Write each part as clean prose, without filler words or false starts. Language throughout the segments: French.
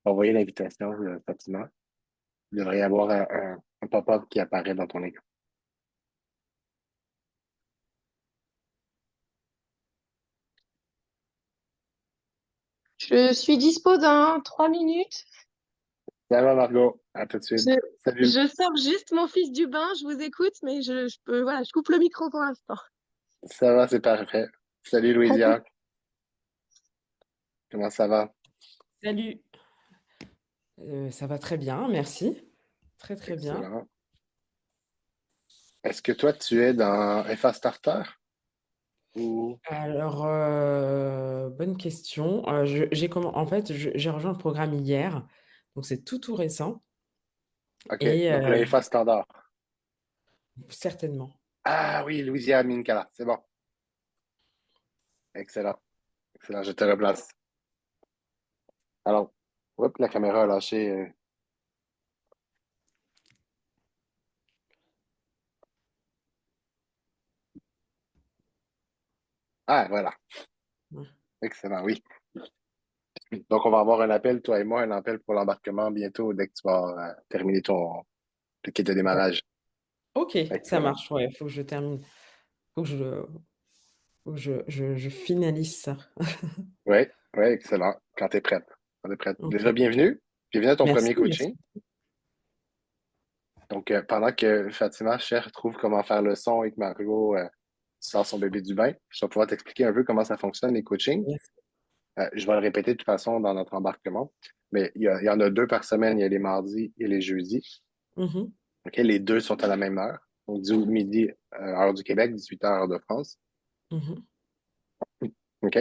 envoyer l'invitation, Fatima. Il devrait y avoir un pop-up qui apparaît dans ton écran. Je suis dispo dans 3 minutes. Ça va, Margot? À tout de Je, suite. Salut. je sors juste mon fils du bain, je vous écoute, mais voilà, je coupe le micro pour l'instant. Ça va, c'est parfait. Salut, À tout. Louisia. Comment ça va? Salut. Ça va très bien, merci. Très très bien. Excellent. Est-ce que toi, tu es dans FA Starter ou... Alors, bonne question. En fait, j'ai rejoint le programme hier, donc c'est tout récent OK, et donc le FA Standard. certainement. Ah oui, Louisia Minkala, c'est bon. Excellent. Excellent, je te replace. Alors, hop, la caméra a lâché. Ah, voilà. Ouais. Excellent, oui. Donc, on va avoir un appel, toi et moi, un appel pour l'embarquement bientôt dès que tu vas terminer le kit de D'ac- démarrage. Ok, ça Excellent. marche. Ouais, faut que je termine. Faut que je finalise ça. Oui, oui, excellent. Quand tu es prête. Quand t'es prête. Ok. Déjà, bienvenue. Bienvenue à ton Merci, premier merci. coaching. Donc, pendant que Fatima cherche, trouve comment faire le son et que Margot sort son bébé du bain, je vais pouvoir t'expliquer un peu comment ça fonctionne, les coachings. Merci. Je vais le répéter de toute façon dans notre embarquement, mais il y en a deux par semaine. Il y a les mardis et les jeudis. Mhm, OK? Les deux sont à la même heure. Donc, du midi, heure du Québec, 18h, heure de France. mhm. OK?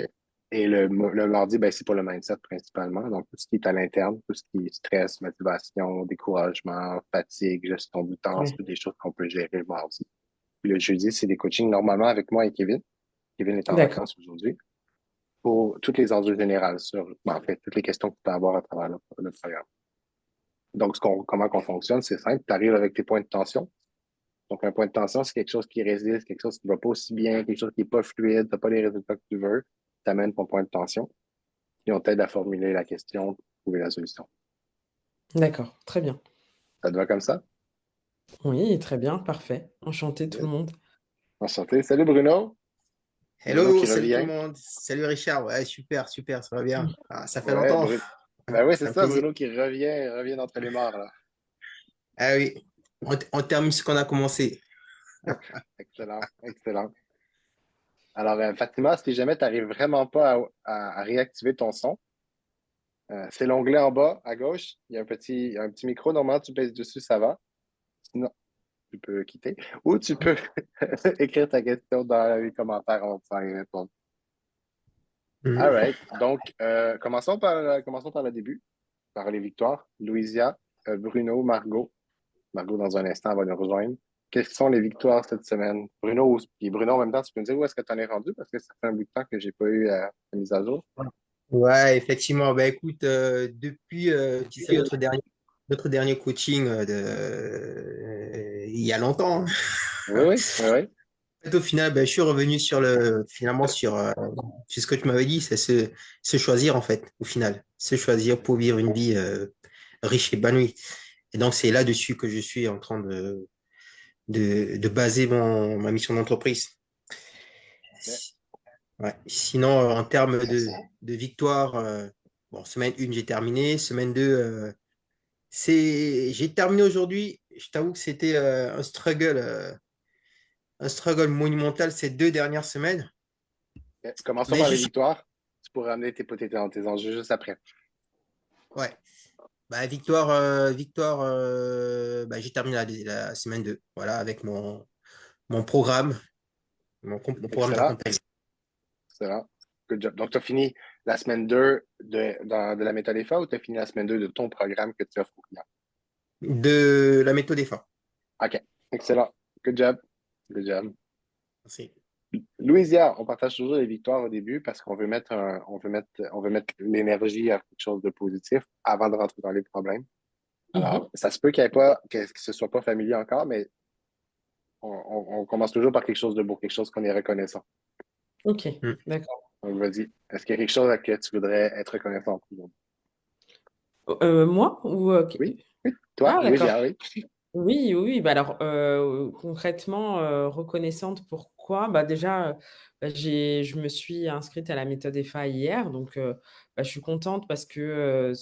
Et le mardi, ben, c'est pour le mindset principalement. Donc, tout ce qui est à l'interne, tout ce qui est stress, motivation, découragement, fatigue, gestion du temps, c'est Ouais, toutes des choses qu'on peut gérer le mardi. Puis le jeudi, c'est des coachings normalement avec moi et Kevin. Kevin est en d'accord. vacances aujourd'hui. Pour toutes les enjeux générales sur, ben, en fait, toutes les questions que tu peux avoir à travers le programme. Donc, comment qu'on fonctionne, c'est simple. Tu arrives avec tes points de tension. Donc, un point de tension, c'est quelque chose qui résiste, quelque chose qui va pas aussi bien, quelque chose qui est pas fluide, t'as pas les résultats que tu veux. Tu amènes ton point de tension et on t'aide à formuler la question, trouver la solution. D'accord, très bien. Ça te va comme ça? Oui, très bien, parfait. Enchanté tout le Yes. monde. Enchanté. Salut Bruno. Bruno Hello, qui salut tout le revient. monde. Salut Richard. Ouais, super, super, ça va bien. Ah, ça fait Ouais, longtemps. Bruno. Ben oui, c'est C'est un ça, plaisir. Bruno qui revient d'entre les morts, là. Ah oui, on termine ce qu'on a commencé. Excellent, excellent. Alors, Fatima, si jamais tu n'arrives vraiment pas à réactiver ton son, c'est l'onglet en bas à gauche. Il y a un petit micro. Normalement, tu pèses dessus, ça va. Sinon, tu peux quitter. Ou tu peux écrire ta question dans les commentaires. On va y répondre. All Mhm. right. Donc, commençons par le début, par les victoires. Louisia, Bruno, Margot. Margot, dans un instant, va nous rejoindre. Quelles sont les victoires cette semaine? Puis Bruno, en même temps, tu peux me dire où est-ce que tu en es rendu parce que ça fait un bout de temps que j'ai pas eu la mise à jour. Ouais, effectivement. Bah, écoute, depuis tu sais, notre dernier coaching il y a longtemps, hein. Oui, oui, oui, oui. En fait, au final, bah, je suis revenu finalement sur ce que tu m'avais dit, c'est se choisir en fait, au final. Se choisir pour vivre une vie riche et épanouie. Et donc, c'est là-dessus que je suis en train de baser ma mission d'entreprise. Ouais. Sinon, en termes de victoire, bon, semaine 1, j'ai terminé. Semaine 2, j'ai terminé aujourd'hui. Je t'avoue que c'était un struggle monumental ces 2 dernières semaines. Ok. Commençons Mais par je les suis, victoires. Tu pourras amener tes enjeux juste après. ouais. Bah, victoire, bah, j'ai terminé la semaine 2, voilà, avec mon programme, mon programme Excellent. d'accompagnement. Excellent. Good job. Donc, tu as fini la semaine 2 de la méthode EFA ou tu as fini la semaine 2 de ton programme que tu offres aux clients? De la méthode EFA. OK. Excellent. Good job. Good job. Merci. Louisia, on partage toujours les victoires au début parce qu'on on veut mettre l'énergie à quelque chose de positif avant de rentrer dans les problèmes. Mhm. Alors, ça se peut qu'il y ait pas, que ce soit pas familier encore, mais on commence toujours par quelque chose de beau, quelque chose qu'on est reconnaissant. Ok, Mm. d'accord. Donc, vas-y. Est-ce qu'il y a quelque chose à que tu voudrais être reconnaissant pour? Moi ou Oui, oui, toi, Ah, d'accord. Louisia, oui. Oui, oui, oui. Bah alors, concrètement, reconnaissante pourquoi? Bah déjà, bah, je me suis inscrite à la méthode EFA hier, donc bah, je suis contente parce que,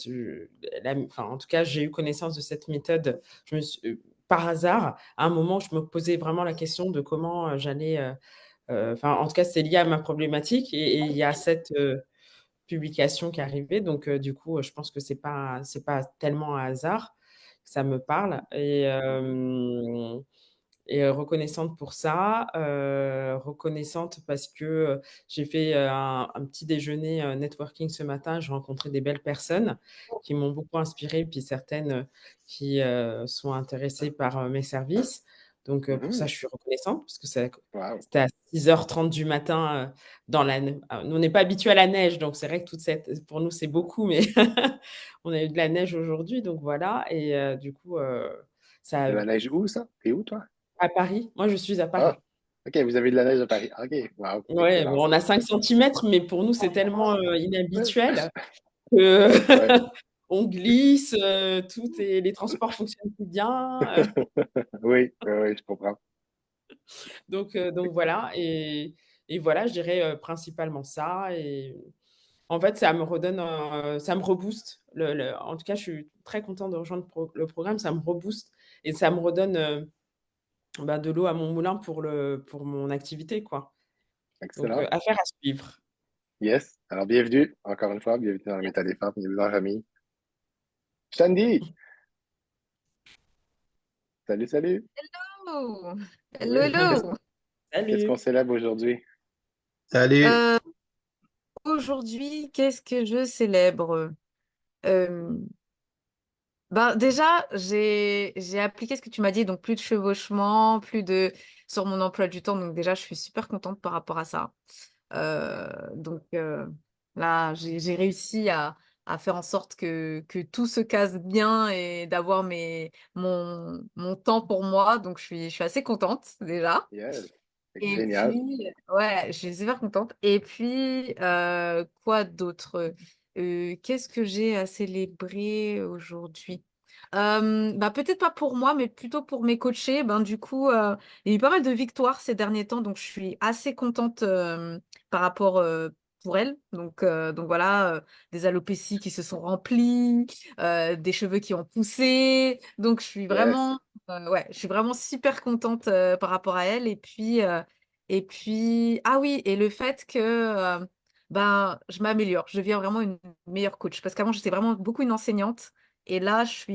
enfin, en tout cas, j'ai eu connaissance de cette méthode. Je me suis par hasard, à un moment, je me posais vraiment la question de comment, j'allais, enfin, en tout cas, c'est lié à ma problématique et il y a cette, publication qui est arrivée. Donc, du coup, je pense que c'est pas tellement un hasard que ça me parle et reconnaissante pour ça, reconnaissante parce que, j'ai fait, un petit déjeuner, networking ce matin. J'ai rencontré des belles personnes qui m'ont beaucoup inspirée, puis certaines, qui, sont intéressées par, mes services. Donc, pour ça, Mhm. je suis reconnaissante parce que Wow. c'était à 6h30 du matin, dans la nous, on n'est pas habitués à la neige, donc c'est vrai que toute cette pour nous, c'est beaucoup, mais on a eu de la neige aujourd'hui, donc voilà et du coup, ça De la neige où, ça? T'es où, toi? à Paris. Moi, je suis à Ah, Paris. OK, vous avez de la neige à Paris. OK, wow, Ouais, excellent. bon, on a 5 centimètres, mais pour nous, c'est tellement, inhabituel Ouais. que Ouais. on glisse, tout est les transports fonctionnent plus bien, Oui, oui, oui, je comprends. donc voilà et voilà, je dirais, principalement ça et en fait, ça me redonne, ça me rebooste. En tout cas, je suis très contente de rejoindre le programme, ça me rebooste et ça me redonne, bah, de l'eau à mon moulin pour mon activité, quoi. Donc, Excellent. affaire à suivre. Yes. Alors, bienvenue, encore une fois, bienvenue dans la méthode des femmes, bienvenue dans la famille. Shandy! Salut, salut! Oh, hello, Oui. hello. Qu'est-ce qu'on Salut! célèbre aujourd'hui? Salut. Euh, Aujourd'hui, qu'est-ce que je célèbre? Euh, Ben déjà, j'ai appliqué ce que tu m'as dit, donc plus de chevauchement, plus de sur mon emploi du temps. Donc déjà, je suis super contente par rapport à ça. Donc là, j'ai réussi à faire en sorte que tout se casse bien et d'avoir mon temps pour moi. Donc je suis assez contente déjà. Yes. Et Génial. puis, ouais, je suis super contente. Et puis, quoi d'autre? Qu'est-ce que j'ai à célébrer aujourd'hui? Bah, peut-être pas pour moi, mais plutôt pour mes coachés. Ben, du coup, il y a eu pas mal de victoires ces derniers temps, donc je suis assez contente par rapport pour elles. Donc voilà, des alopécies qui se sont remplies, des cheveux qui ont poussé. Donc Yes. ouais, je suis vraiment super contente par rapport à elles. Et puis, ah oui, et le fait que ben, je m'améliore, je deviens vraiment une meilleure coach. Parce qu'avant, j'étais vraiment beaucoup une enseignante. Et là, je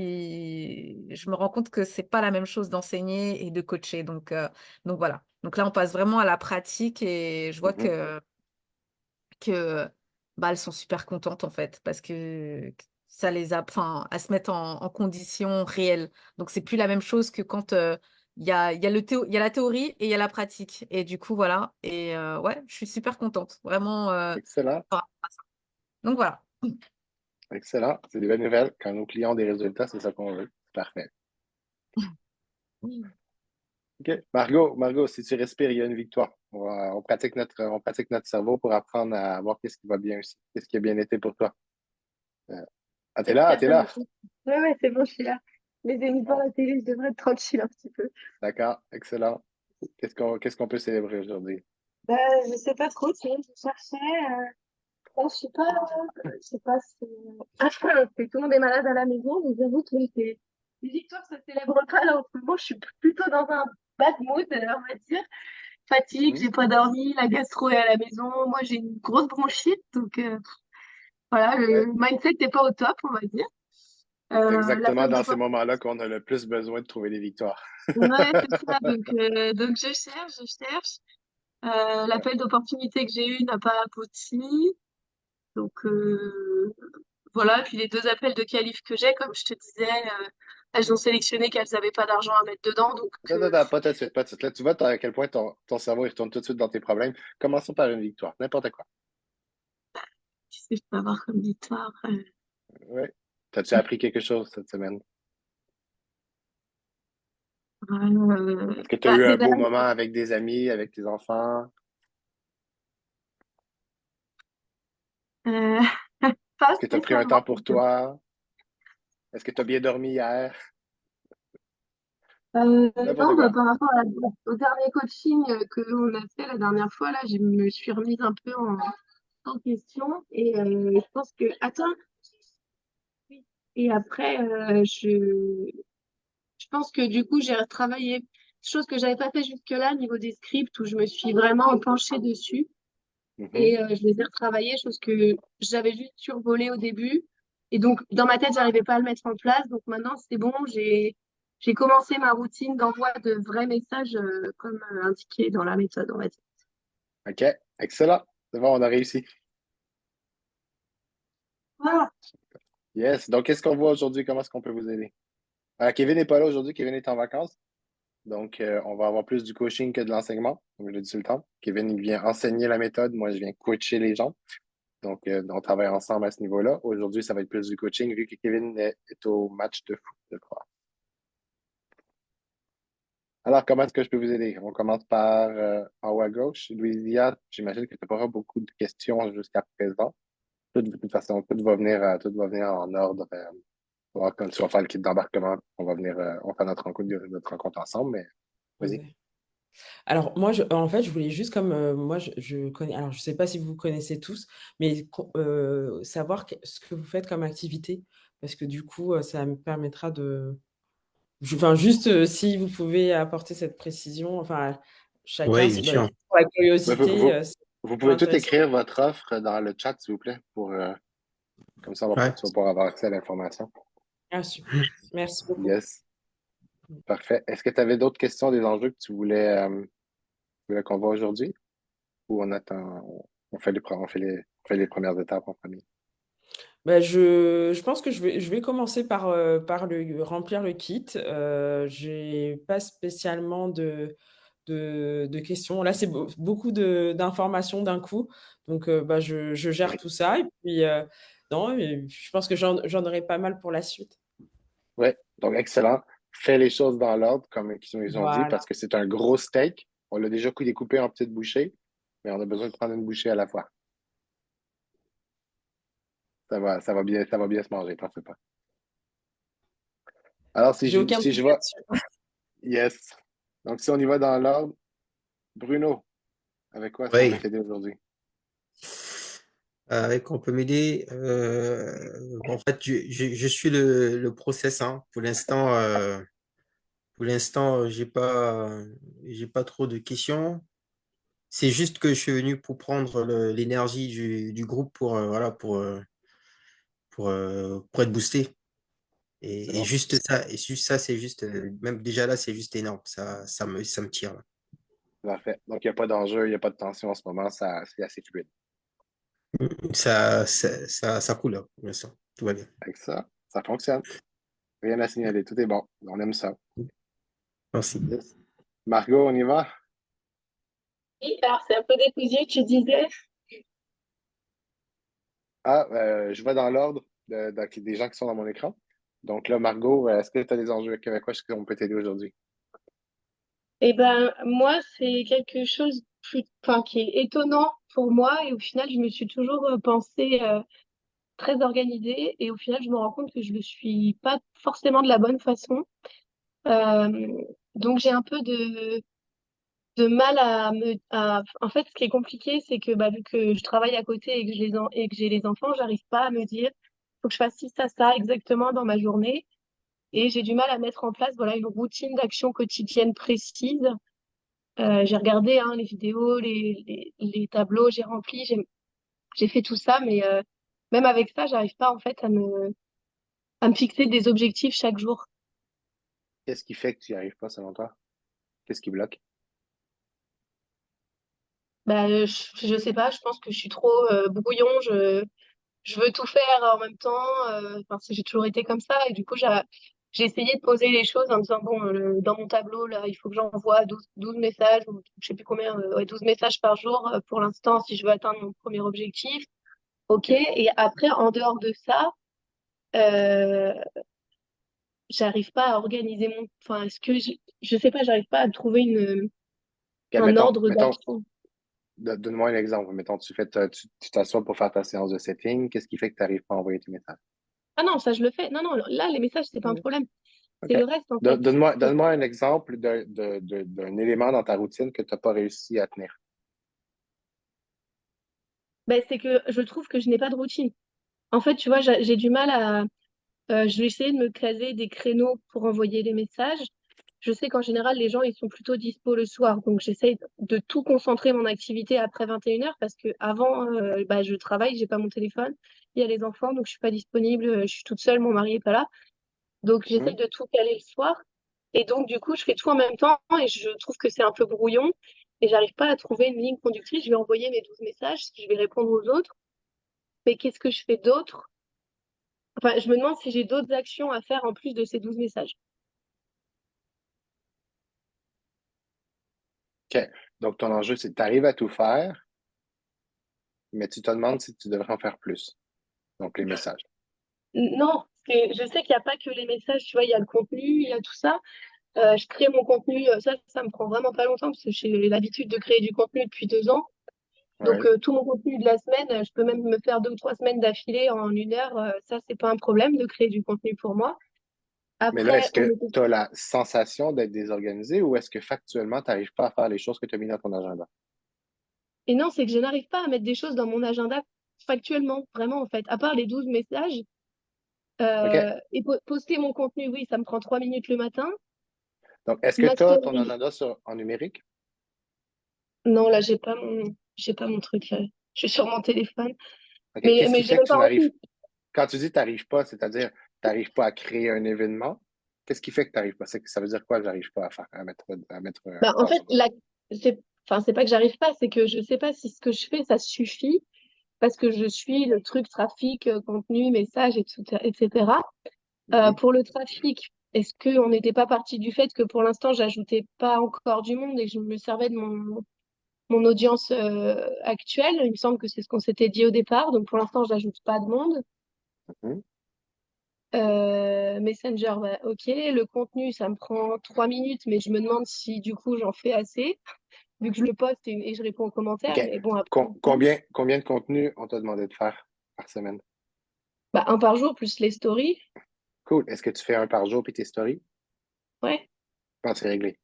me rends compte que c'est pas la même chose d'enseigner et de coacher. Donc voilà. Donc là, on passe vraiment à la pratique et je vois Mhm. que bah, elles sont super contentes en fait parce que ça les a, enfin, à se mettre en conditions réelles. Donc c'est plus la même chose que quand il y a la théorie et il y a la pratique. Et du coup, voilà. Et ouais, je suis super contente, vraiment. Excellent. Voilà. Donc voilà. Excellent. C'est des bonnes nouvelles. Quand nos clients ont des résultats, c'est ça qu'on veut. Parfait. OK. Margot, si tu respires, il y a une victoire. On pratique notre cerveau pour apprendre à voir qu'est-ce qui va bien aussi, qu'est-ce qui a bien été pour toi. Euh, ah, t'es là, t'es Personne là. n'écoute. Ouais, ouais, c'est bon, je suis là. Les amis devant Bon, la télé, je devrais être tranquille un petit peu. d'accord, excellent. Qu'est-ce qu'on peut célébrer aujourd'hui? Bah, je sais pas trop, tu sais, je cherchais. Bon, je sais pas si. Ah, c'est tout le monde est malade à la maison, mais j'avoue que les victoires, ça célèbre pas là en ce moment. Je suis plutôt dans un bad mood, on va dire. Fatigue, Hmm? j'ai pas dormi, la gastro est à la maison. Moi, j'ai une grosse bronchite, donc voilà, Ouais, le mindset n'est pas au top, on va dire. c'est L'appel exactement dans ces d'opportunité. moments-là qu'on a le plus besoin de trouver des victoires. Ouais, c'est ça. Donc je cherche, je cherche. L'appel d'opportunité que j'ai eu n'a pas abouti. Donc voilà, puis les deux appels de qualif que j'ai, comme je te disais, elles ont sélectionné qu'elles n'avaient pas d'argent à mettre dedans. Donc Attends, attends, pas tout de suite, pas tout de suite. Là, tu vois à quel point ton cerveau il retourne tout de suite dans tes problèmes. Commençons par une victoire, n'importe quoi. qu'est-ce que je peux avoir comme victoire? Ouais. T'as-tu appris quelque chose cette semaine? Est-ce que tu as Bah, eu un déjà, beau moment avec des amis, avec tes enfants? euh, pas Est-ce que tu as pris un spécialement. temps pour toi? Est-ce que tu as bien dormi hier? N'importe Non, bah, quoi. par rapport au dernier coaching que l'on a fait la dernière fois, là, je me suis remise un peu en question et je pense que... Attends, oui. Et après, je pense que du coup, j'ai retravaillé, chose que j'avais pas fait jusque-là, au niveau des scripts, où je me suis vraiment penchée dessus Mhm. et je les ai retravaillés, chose que j'avais juste survolée au début. Et donc, dans ma tête, j'arrivais pas à le mettre en place. Donc maintenant, c'est bon, j'ai commencé ma routine d'envoi de vrais messages comme indiqué dans la méthode, on va dire. OK. Excellent. C'est bon, on a réussi. Voilà. Yes. Donc, qu'est-ce qu'on voit aujourd'hui? Comment est-ce qu'on peut vous aider? Kevin n'est pas là aujourd'hui. Kevin est en vacances. Donc, on va avoir plus du coaching que de l'enseignement, comme je l'ai dit tout le temps. Kevin, il vient enseigner la méthode. Moi, je viens coacher les gens. Donc, on travaille ensemble à ce niveau-là. Aujourd'hui, ça va être plus du coaching vu que Kevin est au match de foot, je crois. Alors, comment est-ce que je peux vous aider? On commence par en haut à gauche. Louisia, j'imagine que tu n'auras pas beaucoup de questions jusqu'à présent. De toute façon, tout va venir en ordre. Quand tu vas faire le kit d'embarquement, on va venir, on fait notre rencontre ensemble, mais vas-y. Ouais. Alors moi, en fait, je voulais juste comme moi, je connais. Alors je sais pas si vous connaissez tous, mais savoir ce que vous faites comme activité, parce que du coup, ça me permettra de. Enfin, juste si vous pouvez apporter cette précision, enfin, chacun, Oui, bien bah, sûr. pour la Ouais, curiosité, c'est vous toujours pouvez tout intéressant. écrire votre offre dans le chat, s'il vous plaît, comme ça, Ouais. tu vas pouvoir avoir accès à l'information. Ah, super. Merci beaucoup. Yes, parfait. Est-ce que tu avais d'autres questions, des enjeux que tu voulais qu'on voit aujourd'hui? Ou on attend, on fait les premières étapes en premier? Bah, je pense que je vais commencer par remplir le kit. J'ai pas spécialement de questions. Là, c'est beaucoup d'informations d'un coup. Donc, bah, je gère tout ça et puis, non, mais je pense que j'en aurai pas mal pour la suite. Ouais, donc excellent. Fais les choses dans l'ordre, comme ils ont dit, Voilà. parce que c'est un gros steak. On l'a déjà découpé en petites bouchées, mais on a besoin de prendre une bouchée à la fois. Ça va bien se manger, t'en fais pas. Alors, J'ai aucun si doute je vois, là-dessus. yes. Donc, si on y va dans l'ordre, Bruno, avec quoi est-ce qu'on peut Oui. t'aider aujourd'hui? Avec on peut m'aider. En fait, je suis le process, hein. Pour l'instant, j'ai pas trop de questions. C'est juste que je suis venu pour prendre l'énergie du groupe voilà, pour être boosté. C'est Et bon? juste ça, c'est juste, même déjà là, c'est juste énorme. Ça me tire, là. Parfait. Donc, il n'y a pas d'enjeu, il n'y a pas de tension en ce moment, c'est assez fluide. Ça coule, là, pour l'instant. Tout va bien. Avec ça fonctionne. Rien à signaler, tout est bon. On aime ça. Merci. Yes. Margot, on y va? Oui, alors c'est un peu décousu, tu disais. Je vais dans l'ordre des gens qui sont dans mon écran. Donc là, Margot, est-ce que tu as des enjeux avec quoi est-ce qu'on peut t'aider aujourd'hui? Eh ben, moi, c'est quelque chose enfin, qui est étonnant pour moi et au final, je me suis toujours pensée très organisée et au final, je me rends compte que je le suis pas forcément de la bonne façon. Euh, donc, j'ai un peu de mal en fait, ce qui est compliqué, c'est que bah, vu que je travaille à côté et que et que j'ai les enfants, j'arrive pas à me dire, faut que je fasse ci, ça exactement dans ma journée. Et j'ai du mal à mettre en place, voilà, une routine d'action quotidienne précise. J'ai regardé hein, les vidéos, les tableaux, j'ai rempli, j'ai fait tout ça, mais même avec ça, j'arrive pas en fait à me fixer des objectifs chaque jour. Qu'est-ce qui fait que tu n'y arrives pas selon toi? Qu'est-ce qui bloque? Bah, je sais pas, je pense que je suis trop brouillon, je veux tout faire en même temps, parce que j'ai toujours été comme ça, et du coup, j'ai essayé de poser les choses en me disant, bon, dans mon tableau, là, il faut que j'envoie 12 messages, ou je sais plus combien, ouais, 12 messages par jour pour l'instant, si je veux atteindre mon premier objectif. Ok, OK. et après, en dehors de ça, euh, j'arrive pas à organiser enfin, je sais pas, j'arrive pas à trouver OK, un ordre d'action. donne-moi un exemple. Mettons, tu t'assois pour faire ta séance de setting. Qu'est-ce qui fait que tu n'arrives pas à envoyer tes messages? Ah non, ça je le fais. Non, non, là, les messages, c'est pas un problème. C'est OK. le reste, en fait. Donne-moi un exemple d'un élément dans ta routine que tu n'as pas réussi à tenir. Ben, c'est que je trouve que je n'ai pas de routine. En fait, tu vois, j'ai du mal à. Je vais essayer de me caser des créneaux pour envoyer les messages. Je sais qu'en général, les gens, ils sont plutôt dispo le soir. Donc, j'essaye de tout concentrer mon activité après 21h parce que avant, bah, je travaille, j'ai pas mon téléphone. Il y a les enfants, donc je suis pas disponible. Je suis toute seule, mon mari est pas là. Donc, j'essaye Mhm. de tout caler le soir. Et donc, du coup, je fais tout en même temps et je trouve que c'est un peu brouillon et j'arrive pas à trouver une ligne conductrice. Je vais envoyer mes 12 messages, je vais répondre aux autres. Mais qu'est-ce que je fais d'autre? Enfin, je me demande si j'ai d'autres actions à faire en plus de ces 12 messages. OK. Donc, ton enjeu, c'est que tu arrives à tout faire, mais tu te demandes si tu devrais en faire plus. Donc, les messages. Non, parce que je sais qu'il n'y a pas que les messages, tu vois, il y a le contenu, il y a tout ça. Je crée mon contenu, ça me prend vraiment pas longtemps parce que j'ai l'habitude de créer du contenu depuis 2 ans. Donc, Ouais. tout mon contenu de la semaine, je peux même me faire 2 ou 3 semaines d'affilée en 1 heure. Ça, c'est pas un problème de créer du contenu pour moi. Mais là, Après, est-ce que tu as la sensation d'être désorganisé ou est-ce que factuellement, tu n'arrives pas à faire les choses que tu as mis dans ton agenda? et non, c'est que je n'arrive pas à mettre des choses dans mon agenda factuellement, vraiment, en fait. À part les 12 messages, OK. et poster mon contenu, oui, ça me prend 3 minutes le matin. Donc, est-ce que Ma tu as ton story, agenda en numérique? non, là, j'ai pas mon truc. Je suis sur mon téléphone. OK. Mais, Qu'est-ce mais qui j'ai fait que même tu pas n'arrives envie. quand tu dis tu n'arrives pas, c'est-à-dire tu n'arrives pas à créer un événement, qu'est-ce qui fait que tu n'arrives pas? Ça veut dire quoi que j'arrive pas à faire, à mettre Bah, en en place fait, sur mon agenda? c'est pas que j'arrive pas, c'est que je sais pas si ce que je fais, ça suffit parce que je suis le truc trafic, contenu, message, etc. Mhm. Pour le trafic, est-ce qu'on n'était pas parti du fait que pour l'instant, j'ajoutais pas encore du monde et que je me servais de mon audience actuelle? Il me semble que c'est ce qu'on s'était dit au départ. Donc pour l'instant, j'ajoute pas de monde. Mhm. Messenger, bah, ok. Le contenu, ça me prend 3 minutes, mais je me demande si du coup j'en fais assez, vu que je le poste et je réponds aux commentaires. OK. Mais bon, après, Combien de contenu on t'a demandé de faire par semaine? bah, un par jour plus les stories. Cool. Est-ce que tu fais un par jour puis tes stories? Ouais. Quand c'est réglé.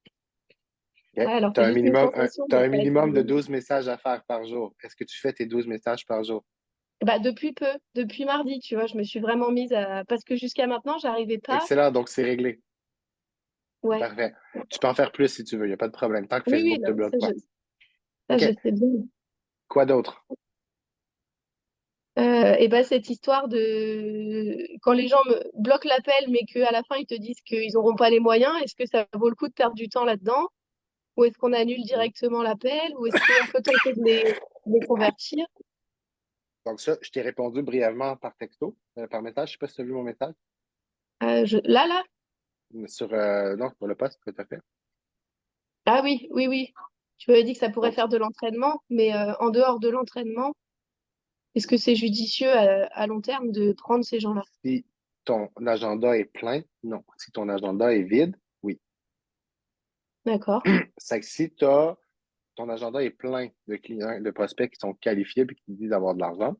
OK. Ouais, alors Tu as c'est un juste une minimum, sensation, t'as mais un ça va être minimum de 12 messages à faire par jour. Est-ce que tu fais tes 12 messages par jour? bah, depuis peu, depuis mardi, tu vois, je me suis vraiment mise à. Parce que jusqu'à maintenant, j'arrivais pas. Excellent. Donc, c'est réglé. Ouais. Parfait. Tu peux en faire plus si tu veux. Il n'y a pas de problème. Tant que Oui, oui, Facebook te non, bloque pas. ça, je OK. sais bien. Quoi d'autre? Et ben cette histoire de quand les gens me bloquent l'appel, mais qu'à la fin ils te disent qu'ils n'auront pas les moyens, est-ce que ça vaut le coup de perdre du temps là-dedans? Ou est-ce qu'on annule directement l'appel? Ou est-ce qu'on peut tenter de les convertir? Donc, ça, je t'ai répondu brièvement par texto, par message. Je ne sais pas si tu as vu mon message. Là? Non, sur le post que tu as fait. Ah oui, oui, oui. Tu m'avais dit que ça pourrait Donc, faire de l'entraînement, mais en dehors de l'entraînement, est-ce que c'est judicieux à long terme de prendre ces gens-là? si ton agenda est plein, non. Si ton agenda est vide, oui. D'accord. C'est que si ton agenda est plein de clients, de prospects qui sont qualifiés et qui te disent d'avoir de l'argent,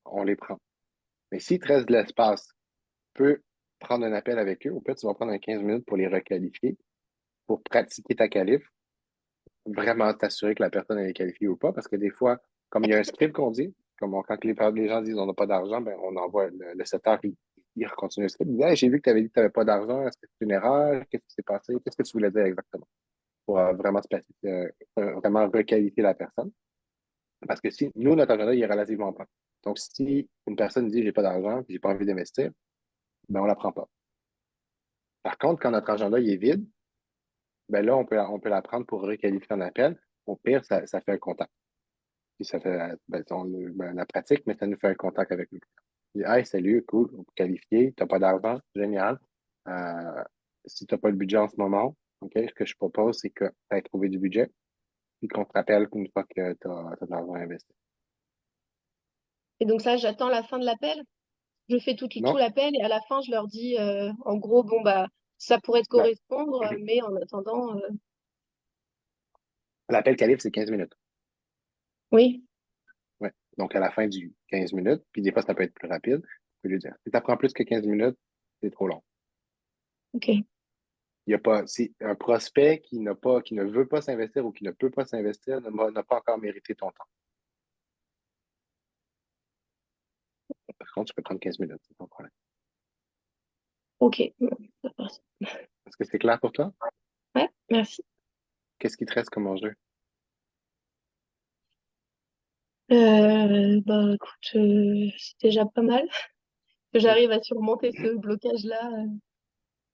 on les prend. Mais s'il te reste de l'espace, tu peux prendre un appel avec eux, ou peut-être tu vas prendre un 15 minutes pour les requalifier, pour pratiquer ta qualif, vraiment t'assurer que la personne elle est qualifiée ou pas, parce que des fois, comme il y a un script qu'on dit, quand les gens disent on n'a pas d'argent, ben, on envoie le setter, il continue le script, il dit hey, j'ai vu que tu avais dit que tu n'avais pas d'argent, est-ce que c'est une erreur? Qu'est-ce qui s'est passé? Qu'est-ce que tu voulais dire exactement? Pour vraiment, vraiment requalifier la personne. Parce que si nous, notre agenda, il est relativement plein. Donc, si une personne dit j'ai pas d'argent, j'ai pas envie d'investir, ben on la prend pas. Par contre, quand notre agenda il est vide, ben là, on peut la prendre pour requalifier un appel. Au pire, ça fait un contact. Puis ça fait la pratique, mais ça nous fait un contact avec nous. Puis, hey, salut, cool, on peut qualifier, tu n'as pas d'argent, génial. Euh, si tu n'as pas le budget en ce moment, OK, ce que je propose, c'est que tu aies trouvé du budget, puis qu'on te rappelle une fois que tu as de l'argent investi. Et donc ça, j'attends la fin de l'appel. Je fais tout Non? l'appel et à la fin, je leur dis, en gros, bon, bah, ça pourrait te Ben, correspondre, mais en attendant, l'appel calibre, c'est 15 minutes. oui, Ouais. Donc, à la fin du 15 minutes, puis des fois, ça peut être plus rapide. peux lui dire. Si tu apprends plus que 15 minutes, c'est trop long. Ok. Il y a pas, si un prospect qui ne veut pas s'investir ou qui ne peut pas s'investir n'a pas encore mérité ton temps. Par contre, tu peux prendre 15 minutes, c'est pas un problème. Ok. Ça passe. Est-ce que c'est clair pour toi? Ouais, merci. Qu'est-ce qui te reste comme enjeu? Bah écoute, c'est déjà pas mal que j'arrive à surmonter ce blocage-là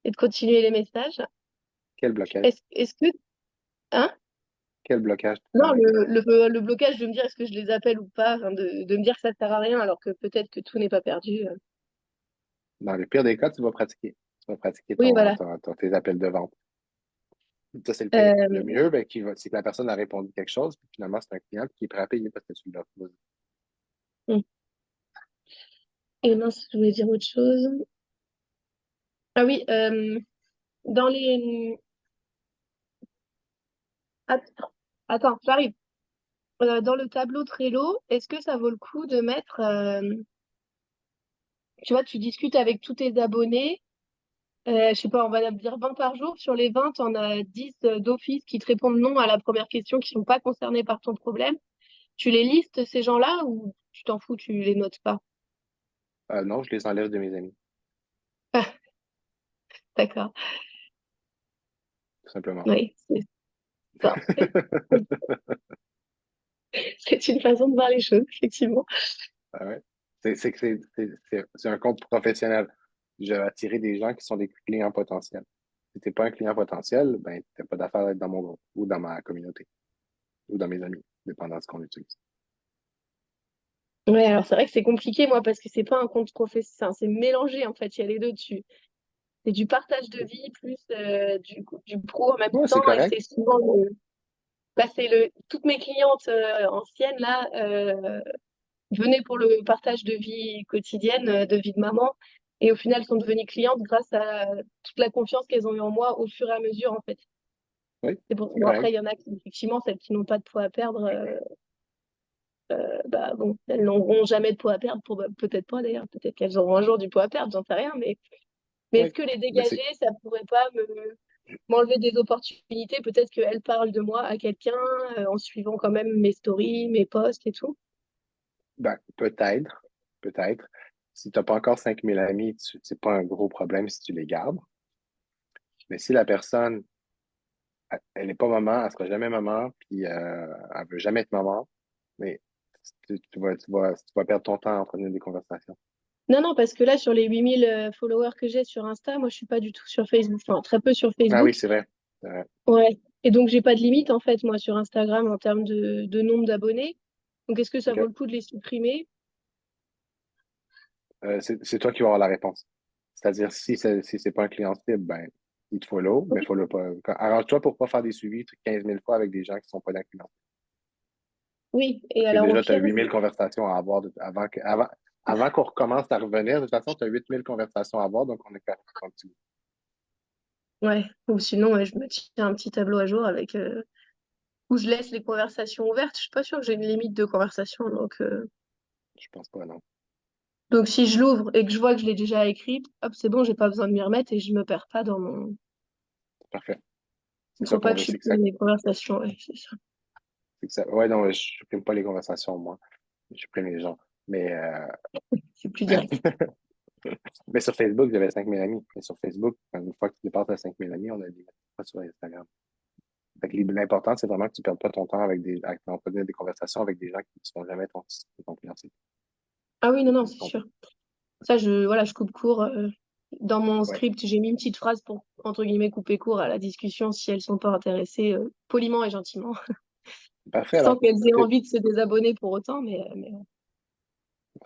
et de continuer les messages. Quel blocage? Est-ce que, hein? Quel blocage tu Non, travailles? le blocage de me dire est-ce que je les appelle ou pas, enfin, de me dire que ça sert à rien alors que peut-être que tout n'est pas perdu. Dans le pire des cas, tu vas pratiquer. Tu vas pratiquer Oui, voilà. tes appels de vente. Ça, c'est le pire. Euh, Le mieux, ben, c'est que la personne a répondu quelque chose, puis finalement, c'est un client qui est prêt à payer parce que tu l'as posé. et mince, je voulais dire autre chose. Ah oui, dans les... Attends, j'arrive. Dans le tableau Trello, est-ce que ça vaut le coup de mettre, tu vois, tu discutes avec tous tes abonnés, je sais pas, on va dire 20 par jour. Sur les 20, on a 10 d'office qui te répondent non à la première question, qui sont pas concernés par ton problème. Tu les listes, ces gens-là, ou tu t'en fous, tu les notes pas? Non, je les enlève de mes amis, D'accord. tout simplement. Oui, c'est ça. C'est une façon de voir les choses, effectivement. Ah ouais. C'est un compte professionnel. Je vais attirer des gens qui sont des clients potentiels. Si t'es pas un client potentiel, ben, t'as pas d'affaire à être dans mon groupe ou dans ma communauté ou dans mes amis, dépendant de ce qu'on utilise. Ouais, alors c'est vrai que c'est compliqué, moi, parce que c'est pas un compte professionnel, c'est mélangé, en fait, il y a les deux dessus. C'est du partage de vie plus du pro en même Ouais, c'est temps, et correct. c'est souvent toutes mes clientes anciennes, là, venaient pour le partage de vie quotidienne, de vie de maman, et au final sont devenues clientes grâce à toute la confiance qu'elles ont eu en moi au fur et à mesure, en fait. Oui, c'est Bon, après, correct. il y en a qui, effectivement, celles qui n'ont pas de poids à perdre, bah bon, elles n'auront jamais de poids à perdre, peut-être pas d'ailleurs, peut-être qu'elles auront un jour du poids à perdre, j'en sais rien, mais Oui. est-ce que les Ben, dégager, ça pourrait pas m'enlever des opportunités? Peut-être qu'elles parlent de moi à quelqu'un en suivant quand même mes stories, mes posts et tout. ben, peut-être. Si tu n'as pas encore 5000 amis, c'est pas un gros problème si tu les gardes. Mais si la personne, elle n'est pas maman, elle sera jamais maman, puis elle veut jamais être maman, mais tu vas perdre ton temps à entretenir des conversations. Non, non, parce que là, sur les 8000 followers que j'ai sur Insta, moi, je suis pas du tout sur Facebook, enfin, très peu sur Ah oui, Facebook. c'est vrai. Euh, Ouais. Et donc, j'ai pas de limite, en fait, moi, sur Instagram en termes de nombre d'abonnés. Donc, est-ce que ça vaut OK. le coup de les supprimer? C'est toi qui vas avoir la réponse. C'est-à-dire, si c'est pas un client cible, ben, il te follow, mais follow pas. Arrange-toi pour pas faire des suivis 15 000 fois avec des gens qui sont pas dans le client. Oui, et Parce que alors au déjà, tu as pire, 8000 conversations à avoir avant qu'on recommence à revenir. De toute façon, tu as 8000 conversations à avoir, donc on est correct un petit bout. ouais, ou sinon, ouais, je me tiens un petit tableau à jour avec où je laisse les conversations ouvertes. Je suis pas sûre que j'ai une limite de conversation, Je pense pas, non. donc si je l'ouvre et que je vois que je l'ai déjà écrite, hop, c'est bon, j'ai pas besoin de m'y remettre et je me perds pas dans mon. Parfait. Il C'est ça faut pas qu'on que veut. je supprime les conversations, ouais, c'est ça. Ouais, non, je supprime pas les conversations, moi. Je supprime les gens. Mais, C'est plus direct. mais sur Facebook, j'avais 5000 amis. Et sur Facebook, une fois que tu dépasses les 5000 amis, on a des pas sur Instagram. Fait que l'important, c'est vraiment que tu ne perdes pas ton temps à entretenir des conversations avec des gens qui ne seront jamais ton client cible. Ah oui, non, non, Ton- c'est ton- sûr. Ça, voilà, je coupe court. Dans mon Ouais, script, j'ai mis une petite phrase pour, entre guillemets, couper court à la discussion si elles sont pas intéressées, poliment et gentiment, parfait sans alors. qu'elles aient envie de se désabonner pour autant, mais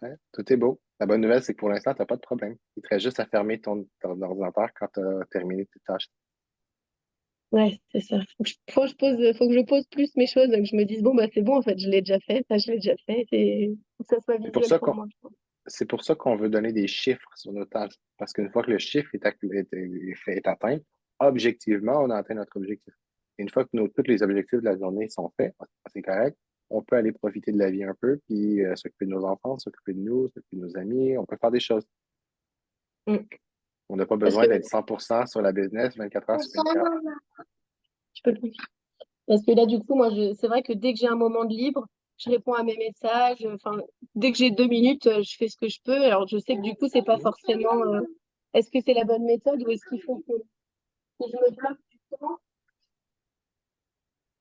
Ouais, tout est beau. La bonne nouvelle, c'est que pour l'instant, tu n'as pas de problème. Il te reste juste à fermer ton ordinateur quand tu as terminé tes tâches. ouais, c'est ça. Faut que je pose plus mes choses, donc je me dise, bon, bah, c'est bon, en fait, je l'ai déjà fait, ça, je l'ai déjà fait, et faut que ça soit C'est pour visuel ça pour qu'on moi, je pense. c'est pour ça qu'on veut donner des chiffres sur nos tâches. Parce qu'une fois que le chiffre est atteint, objectivement, on a atteint notre objectif. Et une fois que tous les objectifs de la journée sont faits, c'est correct, on peut aller profiter de la vie un peu, puis s'occuper de nos enfants, s'occuper de nous, s'occuper de nos amis. On peut faire des choses. Mm. On n'a pas Parce besoin que, d'être 100% sur la business 24 heures sur 24. tu peux le dire. Parce que là, du coup, moi, c'est vrai que dès que j'ai un moment de libre, je réponds à mes messages. Enfin, dès que j'ai 2 minutes, je fais ce que je peux. Alors, je sais que du coup, c'est pas forcément. Est-ce que c'est la bonne méthode ou est-ce qu'il faut que je me bloque du temps?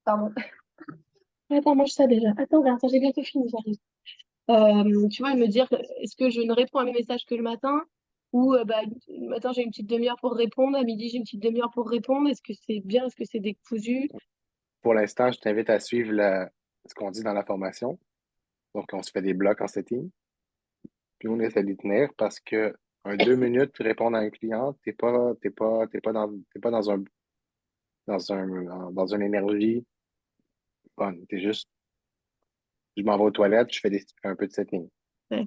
Pardon. Attends, mange ça déjà. Attends, attends, j'ai bientôt fini, j'arrive. Tu vois, et me dire, est-ce que je ne réponds à mes messages que le matin? Ou bah, le matin, j'ai une petite demi-heure pour répondre. À midi, j'ai une petite demi-heure pour répondre. Est-ce que c'est bien? Est-ce que c'est décousu? Pour l'instant, je t'invite à suivre ce qu'on dit dans la formation. Donc, on se fait des blocs en setting, puis on essaie d'y tenir parce que un 2 minutes, tu réponds à un client, t'es pas dans une énergie bonne. T'es juste, je m'en vais aux toilettes, je fais un peu de setting. Ouais.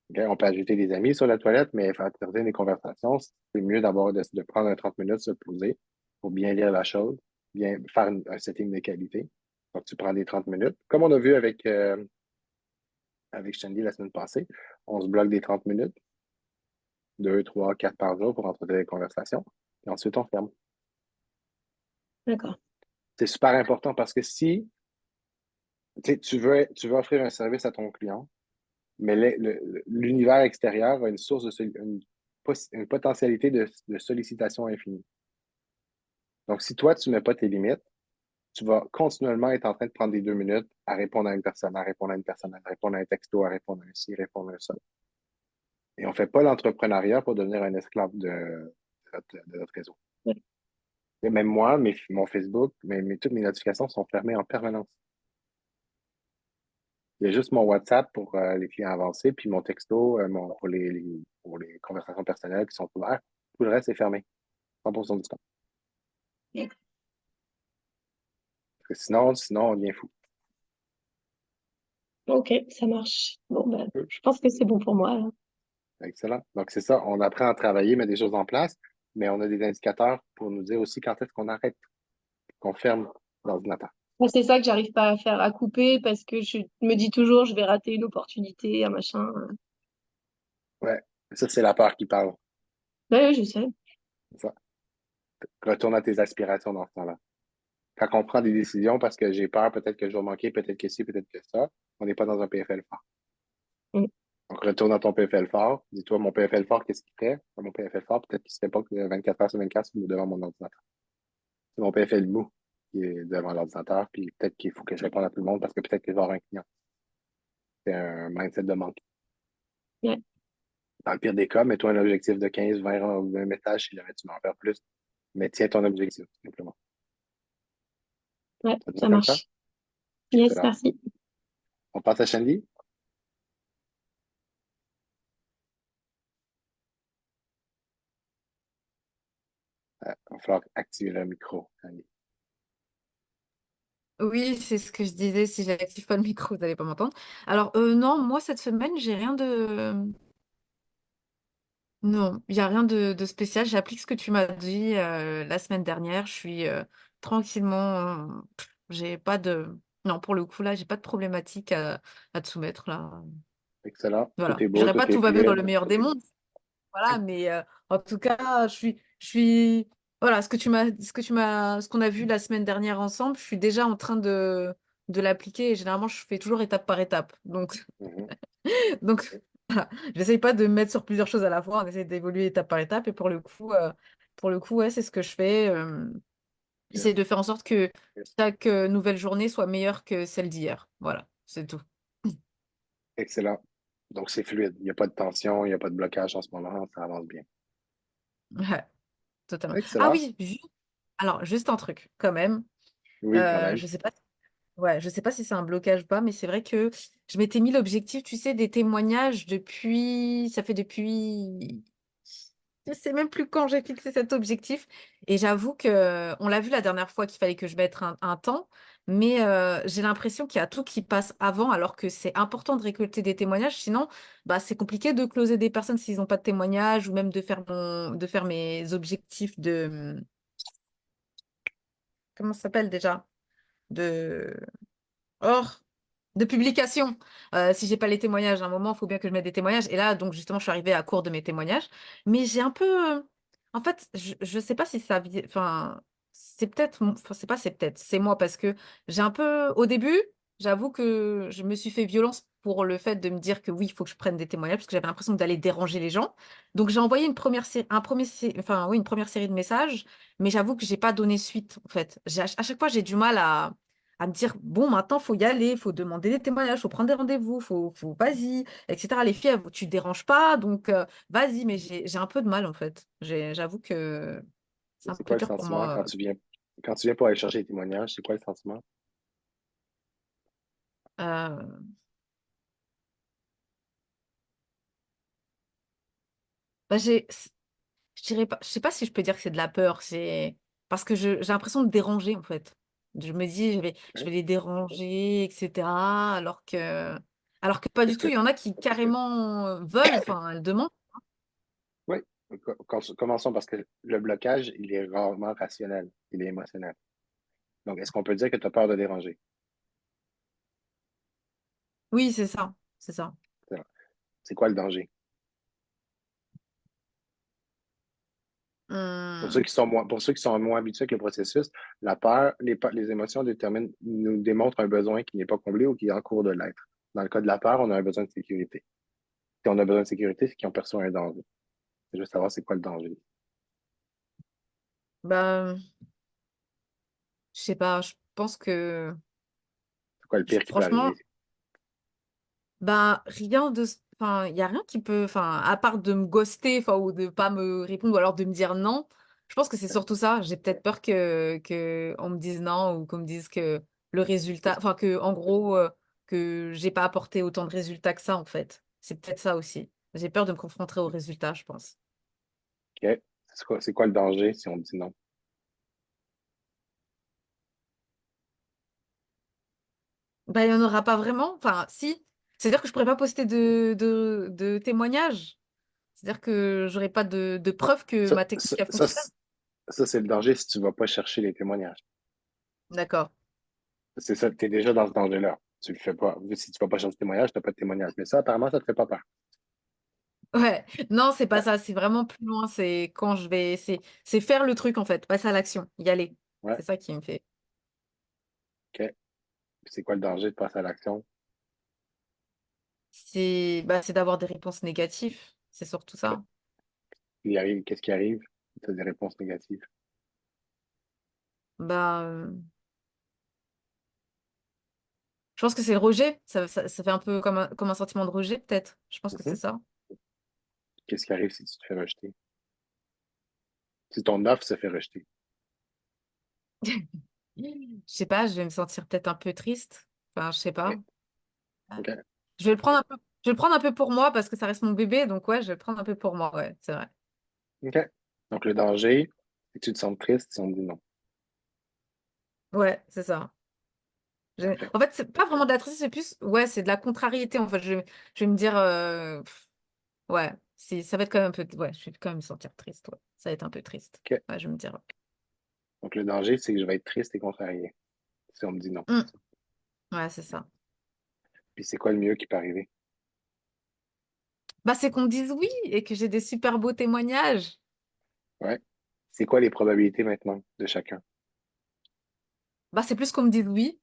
OK? On peut ajouter des amis sur la toilette, mais faire certaines des conversations, c'est mieux de prendre un 30 minutes, se poser pour bien lire la chose, bien faire un setting de qualité. Donc, tu prends des 30 minutes. Comme on a vu avec Shandy la semaine passée, on se bloque des 30 minutes, 2, 3, 4 par jour pour entretenir les conversations. Et ensuite, on ferme. D'accord. C'est super important parce que si tu sais, tu veux offrir un service à ton client, mais l'univers extérieur a une source une potentialité de sollicitation infinie. Donc, si toi, tu ne mets pas tes limites, tu vas continuellement être en train de prendre des 2 minutes à répondre à une personne, à répondre à une personne, à répondre à un texto, à répondre à un ci, répondre à ça. Et on ne fait pas l'entrepreneuriat pour devenir un esclave de notre réseau. Ouais. Et même moi, mon Facebook, toutes mes notifications sont fermées en permanence. Il y a juste mon WhatsApp pour les clients avancés, puis mon texto pour les conversations personnelles qui sont ouvertes. Tout le reste est fermé, 100% du temps. D'accord. Parce que sinon, on devient fou. Ok, ça marche. Bon, ben, je pense que c'est bon pour moi, là. Excellent. Donc, c'est ça. On apprend à travailler, mettre des choses en place, mais on a des indicateurs pour nous dire aussi quand est-ce qu'on arrête, qu'on ferme l'ordinateur. Moi, c'est ça que j'arrive pas à faire, à couper, parce que je me dis toujours, je vais rater une opportunité, un machin. Ouais. Ça, c'est la peur qui parle. Ouais, ouais, je sais. C'est ça. Retourne à tes aspirations dans ce temps-là. Quand on prend des décisions parce que j'ai peur, peut-être que je vais manquer, peut-être que ci, peut-être que ça, on n'est pas dans un PFL fort. Mm. Donc, retourne à ton PFL fort. Dis-toi, mon PFL fort, qu'est-ce qu'il fait? Mon PFL fort, peut-être qu'il ne serait pas que 24 heures sur 24 devant mon ordinateur. C'est mon PFL mou qui est devant l'ordinateur, puis peut-être qu'il faut que je réponde à tout le monde parce que peut-être que je vais avoir un client. C'est un mindset de manque. Ouais, Dans le pire des cas, mets-toi un objectif de 15, 20 messages si jamais tu veux en faire plus. Mais tiens ton objectif, simplement. ouais, Ça te va ça comme ça? marche. Yes, Excellent. merci. On passe à Shandy? Il va falloir activer le micro, Shandy. Oui, c'est ce que je disais. Si j'active pas le micro, vous n'allez pas m'entendre. Alors, non, moi, cette semaine, j'ai rien de. Non, il n'y a rien de spécial. J'applique ce que tu m'as dit la semaine dernière. Je suis tranquillement. J'ai pas de. Non, pour le coup, là, j'ai pas de problématique à te soumettre, là. Excellent. Tout Voilà. est Je beau, dirais tout pas est tout va bien dans le fluide. meilleur des mondes. Voilà, mais en tout cas, voilà, ce qu'on a vu la semaine dernière ensemble, je suis déjà en train de l'appliquer et généralement, je fais toujours étape par étape. Donc, Mhm. donc voilà, j'essaye pas de me mettre sur plusieurs choses à la fois, on essaie d'évoluer étape par étape et pour le coup, ouais, c'est ce que je fais. J'essaie Yes. de faire en sorte que chaque nouvelle journée soit meilleure que celle d'hier. Voilà, c'est tout. Excellent. Donc, c'est fluide. Il n'y a pas de tension, il n'y a pas de blocage en ce moment. Ça avance bien. Ouais, totalement. Ah Excellent. oui, alors, juste un truc, quand même. Oui, quand même. Je sais pas. Ouais, je sais pas si c'est un blocage ou pas, mais c'est vrai que je m'étais mis l'objectif, tu sais, des témoignages ça fait depuis, je sais même plus quand j'ai fixé cet objectif. Et j'avoue que, on l'a vu la dernière fois qu'il fallait que je mette un temps, mais j'ai l'impression qu'il y a tout qui passe avant, alors que c'est important de récolter des témoignages. Sinon, bah, c'est compliqué de closer des personnes s'ils n'ont pas de témoignages ou même de faire mes objectifs comment ça s'appelle déjà? De, or. de publication. Si j'ai pas les témoignages à un moment, il faut bien que je mette des témoignages. Et là, donc justement, je suis arrivée à court de mes témoignages. Mais j'ai un peu, en fait, je sais pas si enfin, c'est peut-être, enfin, c'est pas, c'est peut-être, c'est moi parce que j'ai un peu, au début, j'avoue que je me suis fait violence pour le fait de me dire que oui, il faut que je prenne des témoignages parce que j'avais l'impression d'aller déranger les gens. Donc j'ai envoyé une première série, enfin oui, une première série de messages, mais j'avoue que j'ai pas donné suite en fait. À chaque fois, j'ai du mal à me dire, bon, maintenant, faut y aller, faut demander des témoignages, faut prendre des rendez-vous, vas-y, etc. Les filles, tu déranges pas, donc vas-y, mais j'ai un peu de mal, en fait. J'avoue que c'est un C'est peu quoi le dur pour sentiment moi. quand tu viens pour aller chercher les témoignages? C'est quoi le sentiment? Euh, bah, je dirais pas, je sais pas si je peux dire que c'est de la peur, c'est parce que j'ai l'impression de déranger, en fait. Je me dis, je Hein? vais les déranger, etc. Alors que pas du Est-ce tout, il que, y en a qui carrément veulent, enfin, elles demandent. oui, commençons parce que le blocage, il est rarement rationnel, il est émotionnel. Donc, est-ce qu'on peut dire que tu as peur de déranger? Oui, c'est ça, c'est ça. C'est quoi le danger? Hum. Pour ceux qui sont moins habitués avec le processus, la peur, les émotions nous démontrent un besoin qui n'est pas comblé ou qui est en cours de l'être. Dans le cas de la peur, on a un besoin de sécurité. Si on a besoin de sécurité, c'est qu'on perçoit un danger. Je veux savoir c'est quoi le danger. Bah, je sais pas, je pense que C'est quoi le pire qui peut franchement, arriver? bah enfin, il y a rien qui peut, enfin, à part de me ghoster, enfin, ou de pas me répondre, ou alors de me dire non. Je pense que c'est surtout ça. J'ai peut-être peur que on me dise non ou qu'on me dise que le résultat, enfin, que en gros, que j'ai pas apporté autant de résultats que ça, en fait. C'est peut-être ça aussi. J'ai peur de me confronter aux résultats, je pense. OK. C'est quoi le danger si on dit non? Bah, il y en aura pas vraiment. Enfin, si. C'est-à-dire que je pourrais pas poster de témoignages. C'est-à-dire que j'aurais pas de preuve que Ça, ma ça, technique a ça, fonctionné. ça, c'est le danger si tu ne vas pas chercher les témoignages. D'accord. C'est ça, tu es déjà dans ce danger-là. Tu le fais pas. Si tu ne vas pas chercher de témoignages, tu n'as pas de témoignage. Mais ça, apparemment, ça ne te fait pas peur. Ouais. Non, c'est pas Ouais, ça. C'est vraiment plus loin. C'est quand je vais. C'est faire le truc, en fait. Passer à l'action. Y aller. ouais, C'est ça qui me fait. OK. C'est quoi le danger de passer à l'action? C'est d'avoir des réponses négatives. C'est surtout OK. ça. Qu'est-ce qui arrive? Tu as des réponses négatives. Bah, je pense que c'est le rejet. Ça fait un peu comme un sentiment de rejet, peut-être. Je pense que c'est Mhm. ça. Qu'est-ce qui arrive si tu te fais rejeter? Si ton offre se fait rejeter. Je sais pas, je vais me sentir peut-être un peu triste. Enfin, je sais pas. OK. OK. Je vais le prendre un peu, je vais le prendre un peu pour moi parce que ça reste mon bébé, donc ouais, je vais le prendre un peu pour moi, ouais, c'est vrai. OK. Donc, le danger, c'est que tu te sens triste si on te dit non. Ouais, c'est ça. Parfait. En fait, c'est pas vraiment de la tristesse, c'est plus, ouais, c'est de la contrariété. En fait, je vais me dire, ouais, ça va être quand même un peu, ouais, je vais quand même me sentir triste, ouais. Ça va être un peu triste. OK. Ouais, je vais me dire. Donc, le danger, c'est que je vais être triste et contrarié si on me dit non. Hmm, ouais, c'est ça. Puis, c'est quoi le mieux qui peut arriver? Bah, c'est qu'on me dise oui et que j'ai des super beaux témoignages. Ouais. C'est quoi les probabilités maintenant de chacun? Bah, c'est plus qu'on me dise oui,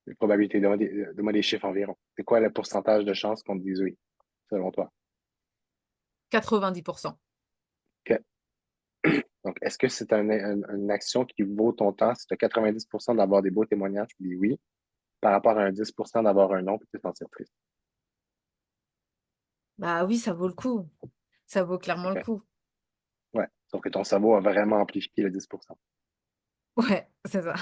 Les probabilités, donne-moi des chiffres environ. C'est quoi le pourcentage de chances qu'on te dise oui, selon toi? 90%. OK. Donc, est-ce que c'est une action qui vaut ton temps si tu as 90% d'avoir des beaux témoignages, tu dis oui, par rapport à un 10% d'avoir un non, puis te sentir triste? Bah oui, ça vaut le coup. Ça vaut clairement le OK. coup. Ouais. Sauf que ton cerveau a vraiment amplifié le 10%. Ouais, c'est ça.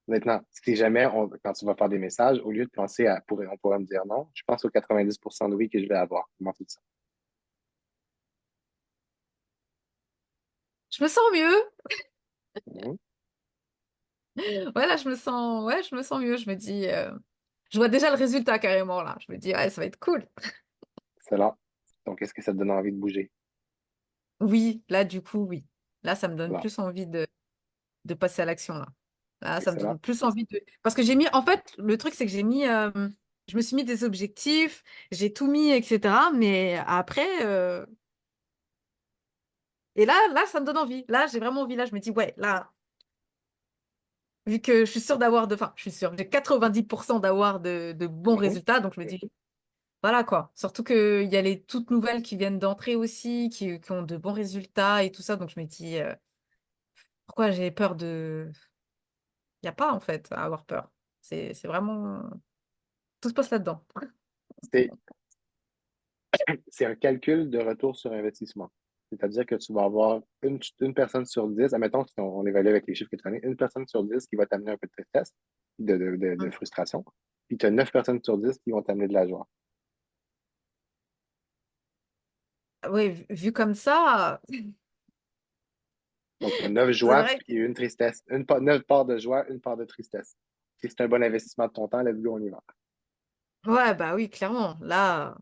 Maintenant, si jamais, quand tu vas faire des messages, au lieu de penser on pourrait me dire non, je pense aux 90% de oui que je vais avoir. Comment tu dis ça? Je me sens mieux. Mhm. Ouais, là, ouais, je me sens mieux. Je me dis, je vois déjà le résultat carrément là. Je me dis, ouais, ça va être cool. C'est là. Donc, est-ce que ça te donne envie de bouger? Oui, là, du coup, oui. Là, ça me donne Là. plus envie de passer à l'action là. Là, ça me Excellent. donne plus envie de. Parce que j'ai mis. En fait, le truc, c'est que j'ai mis. Je me suis mis des objectifs, j'ai tout mis, etc. Mais après. Et là, ça me donne envie. Là, j'ai vraiment envie. Là, je me dis, ouais, là, vu que je suis sûre d'avoir de. Enfin, je suis sûre, j'ai 90% d'avoir de bons Mhm. résultats. Donc, je me dis, voilà quoi. Surtout qu'il y a les toutes nouvelles qui viennent d'entrer aussi, qui ont de bons résultats et tout ça. Donc, je me dis, pourquoi j'ai peur de. Il n'y a pas, en fait, à avoir peur. C'est vraiment. Tout se passe là-dedans. C'est c'est un calcul de retour sur investissement. C'est-à-dire que tu vas avoir une personne sur 10, admettons qu'on évalue avec les chiffres que tu connais, une personne sur 10 qui va t'amener un peu de tristesse, de Mm. frustration, puis tu as 9 personnes sur 10 qui vont t'amener de la joie. Oui, vu comme ça, Donc, tu as 9 c'est joies vrai. puis une tristesse. 9 parts de joie, une part de tristesse. Si c'est un bon investissement de ton temps, let's go, on y va. Ouais, bah oui, clairement. Là,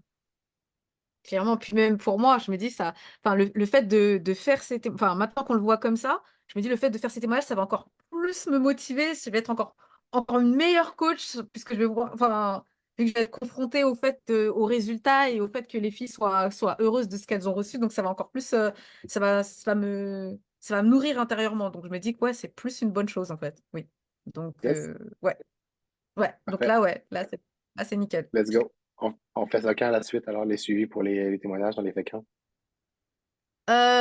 clairement. Puis même pour moi, je me dis ça. Enfin, le fait de faire Enfin, maintenant qu'on le voit comme ça, je me dis le fait de faire ces témoignages, ça va encore plus me motiver. Je vais être encore une meilleure coach, puisque je vais voir. Enfin, vu que je vais être confrontée au fait aux résultats et au fait que les filles soient heureuses de ce qu'elles ont reçu. Donc, ça va encore plus. Ça va me nourrir intérieurement. Donc, je me dis que ouais, c'est plus une bonne chose, en fait. Oui. Donc, Yes, ouais. Ouais. Donc parfait. là, ouais. Là, c'est nickel. Let's go. On fait ça quand la suite, alors les suivis pour les témoignages, on les fait quand?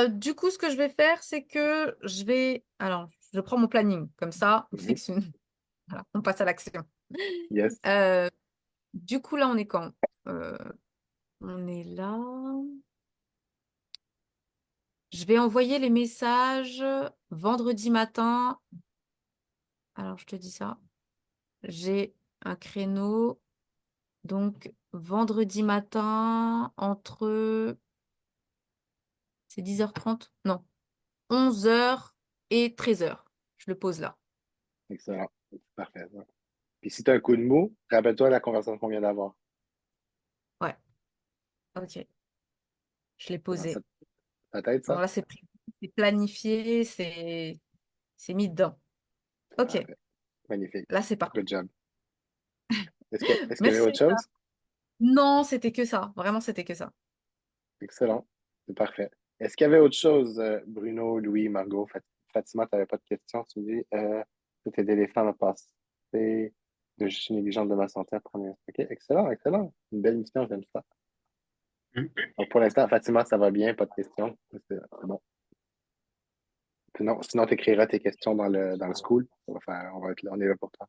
Du coup, ce que je vais faire, c'est que je vais. Alors, je prends mon planning. Comme ça, on Mhm. fixe une. Voilà, on passe à l'action. Yes. Euh, du coup, là, on est quand? Euh, on est là. Je vais envoyer les messages vendredi matin. Alors, je te dis ça. J'ai un créneau. Donc, vendredi matin, entre. C'est 10h30. Non, 11h et 13h. Je le pose là. Excellent. Parfait. Ça. Puis si tu as un coup de mou, rappelle-toi la conversation qu'on vient d'avoir. Ouais, ok. Je l'ai Alors, posé. ça t'aide, Bon, ça? là, c'est planifié, c'est mis dedans. Ok, Parfait. Magnifique. là, c'est parti. Good job. Est-ce qu'il y avait Merci. autre chose? Non, c'était que ça. Vraiment, c'était que ça. Excellent. C'est parfait. Est-ce qu'il y avait autre chose, Bruno, Louis, Margot, Fatima, tu n'avais pas de questions? Tu dis, peut aider les femmes à passer de je suis négligente de ma santé à prendre. OK, excellent, excellent. Une belle mission, j'aime ça. Donc, pour l'instant, Fatima, ça va bien, pas de questions. C'est bon. Sinon tu écriras tes questions dans le school. On va être là, on est là pour toi.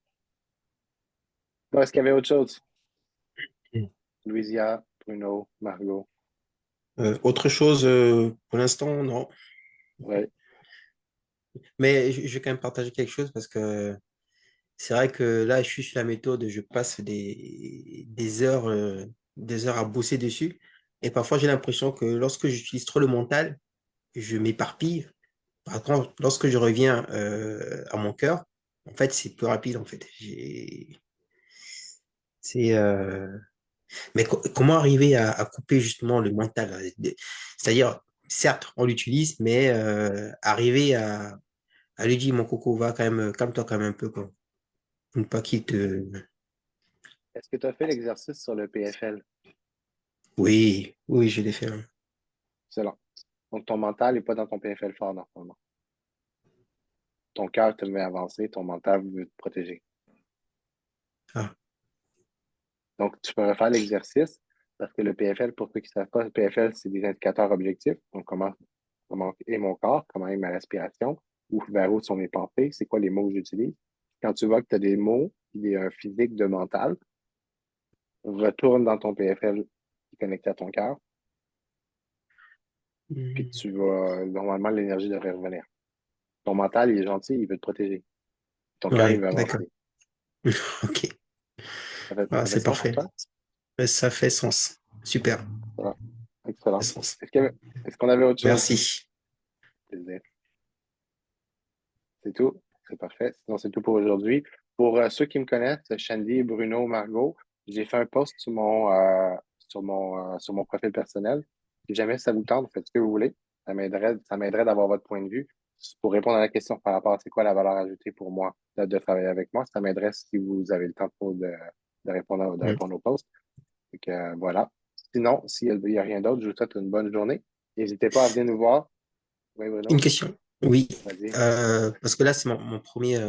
Bon, est-ce qu'il y avait autre chose? Louisia, Bruno, Margot. Autre chose, pour l'instant, non. Ouais. Mais je vais quand même partager quelque chose parce que c'est vrai que là, je suis sur la méthode, je passe des heures à bosser dessus. Et parfois, j'ai l'impression que lorsque j'utilise trop le mental, je m'éparpille. Par contre, lorsque je reviens à mon cœur, en fait, c'est plus rapide, en fait. C'est, mais comment arriver à couper justement le mental? C'est-à-dire, certes, on l'utilise, mais arriver à lui dire, mon coco, va quand même, calme-toi quand même un peu, quoi. Pour ne pas qu'il te... Est-ce que tu as fait l'exercice sur le PFL? Oui, oui, je l'ai fait, hein. Excellent. Donc, ton mental n'est pas dans ton PFL fort, normalement. Ton cœur te met à avancer, ton mental veut te protéger. Ah, Donc, tu peux refaire l'exercice parce que le PFL, pour ceux qui ne savent pas, le PFL, c'est des indicateurs objectifs. Donc, comment est mon corps, comment est ma respiration, ou vers où sont mes pensées, c'est quoi les mots que j'utilise. Quand tu vois que tu as des mots, il y a un physique de mental, retourne dans ton PFL qui est connecté à ton cœur, puis hmm, tu vas, normalement, l'énergie devrait revenir. Ton mental, il est gentil, il veut te protéger. Ton cœur, il ouais, veut d'accord. avancer. Ok. Ah, Ça fait c'est sens pour parfait. toi? Ouais, ça fait sens. Super. Voilà. Ça fait Excellent. sens. Est-ce qu'on avait autre chose? Merci. Plaisir. C'est tout. C'est parfait. Sinon, c'est tout pour aujourd'hui. Pour ceux qui me connaissent, Shandy, Bruno, Margot, j'ai fait un post sur mon profil personnel. Si jamais ça vous tente, faites ce que vous voulez. Ça m'aiderait d'avoir votre point de vue. pour répondre à la question par rapport à c'est quoi la valeur ajoutée pour moi de travailler avec moi, ça m'aiderait si vous avez le temps de Mm. répondre aux posts. Donc, voilà. Sinon, s'il n'y a rien d'autre, je vous souhaite une bonne journée. N'hésitez pas à venir nous voir. Oui, Une Bruno, question. Oui. vas-y. Parce que là, c'est mon premier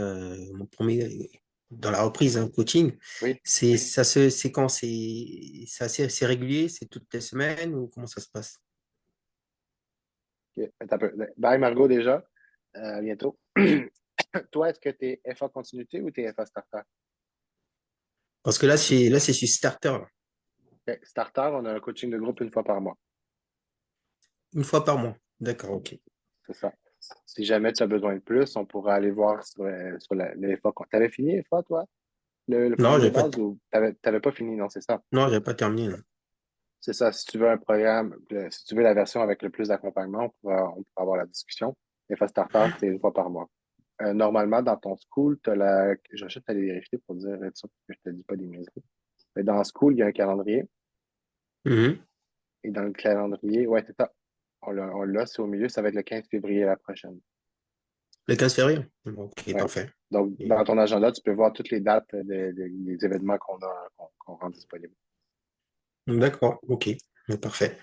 dans la reprise, hein, coaching. Oui. C'est quand? C'est régulier? C'est toutes les semaines ou comment ça se passe? Ok. Attends un peu. Bye, Margot, déjà. À bientôt. Toi, est-ce que tu es FA continuité ou tu es FA starter? Parce que là, c'est sur starter, là. Ok. Starter, on a un coaching de groupe une fois par mois. Une fois par mois. D'accord, ok. C'est ça. Si jamais tu as besoin de plus, on pourra aller voir sur les FA. T'avais fini les FA, toi? Le Non, programme de base ou t'avais pas fini? Non, c'est ça. non, j'ai pas terminé, là. C'est ça. Si tu veux un programme, si tu veux la version avec le plus d'accompagnement, on pourra avoir la discussion. Les FA starter, c'est une fois par mois. Normalement, dans ton school, tu as la. Je vais juste aller vérifier pour dire ça, que je te dis pas des niaiseries. Mais dans le school, il y a un calendrier. Mhm. Et dans le calendrier, ouais, c'est ça. On l'a, c'est au milieu, ça va être le 15 février la prochaine. Le 15 février? Ok, Ouais. parfait. Donc, dans ton agenda, tu peux voir toutes les dates des événements qu'on rend disponibles. D'accord, ok. Parfait.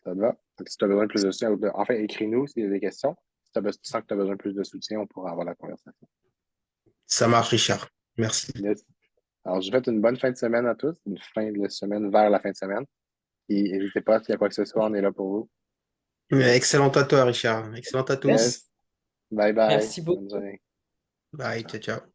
Ça te va? Donc, si tu as besoin de plus de soutien, enfin, écris-nous s'il y a des questions. Si tu sens que tu as besoin de plus de soutien, on pourra avoir la conversation. Ça marche, Richard. Merci. Yes. Alors, je vous souhaite une bonne fin de semaine à tous, une fin de semaine vers la fin de semaine. Et n'hésitez pas, s'il y a quoi que ce soit, on est là pour vous. Excellent à toi, Richard. Excellent à tous. Yes. Bye bye. Merci Bonne beaucoup. journée. Bye, ciao, ciao.